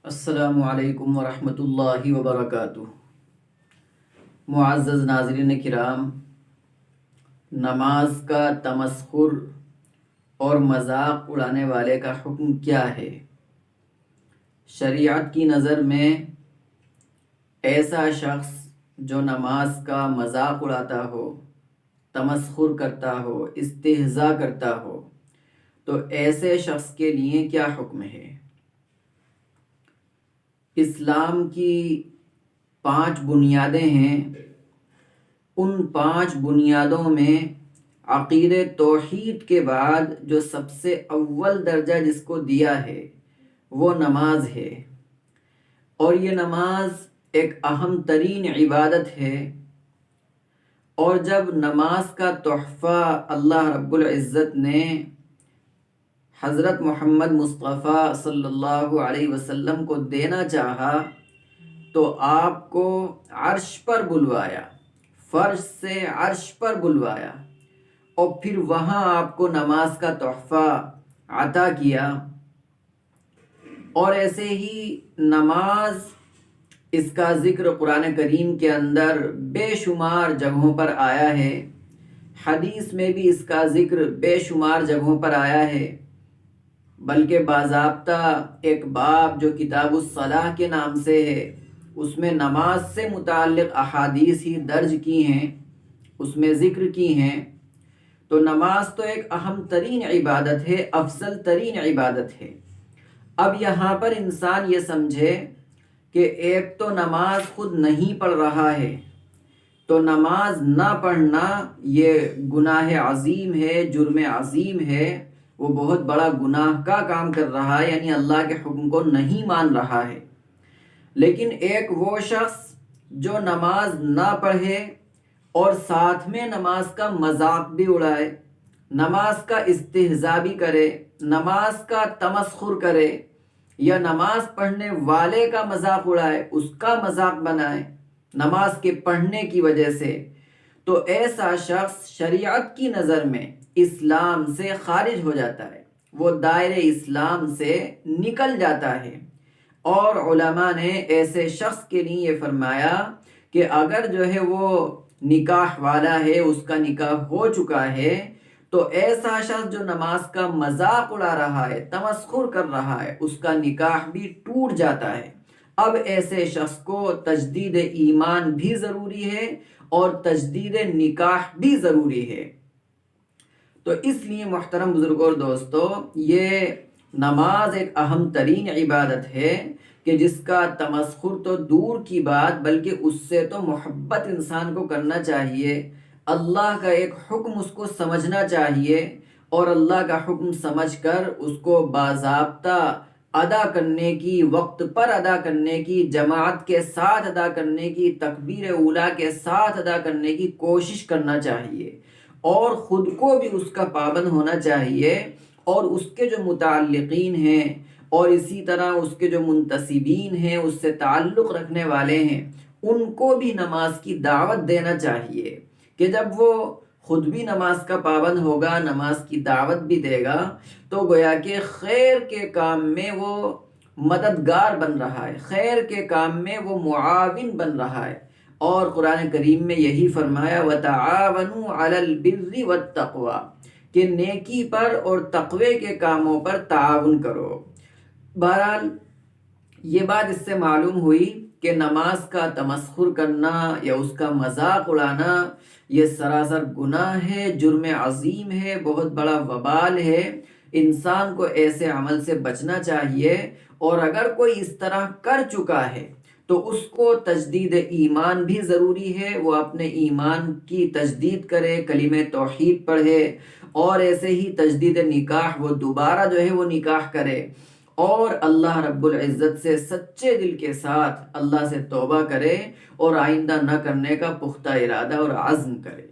السلام علیکم ورحمۃ اللہ وبرکاتہ۔ معزز ناظرین کرام، نماز کا تمسخر اور مذاق اڑانے والے کا حکم کیا ہے؟ شریعت کی نظر میں ایسا شخص جو نماز کا مذاق اڑاتا ہو، تمسخر کرتا ہو، استہزاء کرتا ہو، تو ایسے شخص کے لیے کیا حکم ہے؟ اسلام کی 5 بنیادیں ہیں۔ ان 5 بنیادوں میں عقیدہ توحید کے بعد جو سب سے اول درجہ جس کو دیا ہے وہ نماز ہے، اور یہ نماز ایک اہم ترین عبادت ہے۔ اور جب نماز کا تحفہ اللہ رب العزت نے حضرت محمد مصطفیٰ صلی اللہ علیہ وسلم کو دینا چاہا تو آپ کو عرش پر بلوایا، فرش سے عرش پر بلوایا، اور پھر وہاں آپ کو نماز کا تحفہ عطا کیا۔ اور ایسے ہی نماز، اس کا ذکر قرآن کریم کے اندر بے شمار جگہوں پر آیا ہے، حدیث میں بھی اس کا ذکر بے شمار جگہوں پر آیا ہے، بلکہ باضابطہ ایک باب جو کتاب الصلاح کے نام سے ہے، اس میں نماز سے متعلق احادیث ہی درج کی ہیں، اس میں ذکر کی ہیں۔ تو نماز تو ایک اہم ترین عبادت ہے، افضل ترین عبادت ہے۔ اب یہاں پر انسان یہ سمجھے کہ ایک تو نماز خود نہیں پڑھ رہا ہے، تو نماز نہ پڑھنا یہ گناہ عظیم ہے، جرم عظیم ہے، وہ بہت بڑا گناہ کا کام کر رہا ہے، یعنی اللہ کے حکم کو نہیں مان رہا ہے۔ لیکن ایک وہ شخص جو نماز نہ پڑھے اور ساتھ میں نماز کا مذاق بھی اڑائے، نماز کا استہزاء بھی کرے، نماز کا تمسخر کرے، یا نماز پڑھنے والے کا مذاق اڑائے، اس کا مذاق بنائے نماز کے پڑھنے کی وجہ سے، تو ایسا شخص شریعت کی نظر میں اسلام سے خارج ہو جاتا ہے، وہ دائرہ اسلام سے نکل جاتا ہے۔ اور علماء نے ایسے شخص کے لیے یہ فرمایا کہ اگر جو ہے وہ نکاح والا ہے، اس کا نکاح ہو چکا ہے، تو ایسا شخص جو نماز کا مذاق اڑا رہا ہے، تمسخر کر رہا ہے، اس کا نکاح بھی ٹوٹ جاتا ہے۔ اب ایسے شخص کو تجدید ایمان بھی ضروری ہے اور تجدید نکاح بھی ضروری ہے۔ تو اس لیے محترم بزرگوں اور دوستو، یہ نماز ایک اہم ترین عبادت ہے کہ جس کا تمسخر تو دور کی بات، بلکہ اس سے تو محبت انسان کو کرنا چاہیے۔ اللہ کا ایک حکم اس کو سمجھنا چاہیے، اور اللہ کا حکم سمجھ کر اس کو باضابطہ ادا کرنے کی، وقت پر ادا کرنے کی، جماعت کے ساتھ ادا کرنے کی، تکبیر اولیٰ کے ساتھ ادا کرنے کی کوشش کرنا چاہیے، اور خود کو بھی اس کا پابند ہونا چاہیے، اور اس کے جو متعلقین ہیں اور اسی طرح اس کے جو منتسبین ہیں، اس سے تعلق رکھنے والے ہیں، ان کو بھی نماز کی دعوت دینا چاہیے کہ جب وہ خود بھی نماز کا پابند ہوگا، نماز کی دعوت بھی دے گا، تو گویا کہ خیر کے کام میں وہ مددگار بن رہا ہے، خیر کے کام میں وہ معاون بن رہا ہے۔ اور قرآن کریم میں یہی فرمایا وَتَعَاوَنُوا عَلَى الْبِرِّ وَالتَّقْوَى، کہ نیکی پر اور تقوی کے کاموں پر تعاون کرو۔ بہرحال یہ بات اس سے معلوم ہوئی کہ نماز کا تمسخر کرنا یا اس کا مذاق اڑانا یہ سراسر گناہ ہے، جرم عظیم ہے، بہت بڑا وبال ہے۔ انسان کو ایسے عمل سے بچنا چاہیے، اور اگر کوئی اس طرح کر چکا ہے تو اس کو تجدید ایمان بھی ضروری ہے، وہ اپنے ایمان کی تجدید کرے، کلمہ توحید پڑھے، اور ایسے ہی تجدید نکاح، وہ دوبارہ جو ہے وہ نکاح کرے، اور اللہ رب العزت سے سچے دل کے ساتھ اللہ سے توبہ کرے، اور آئندہ نہ کرنے کا پختہ ارادہ اور عزم کرے۔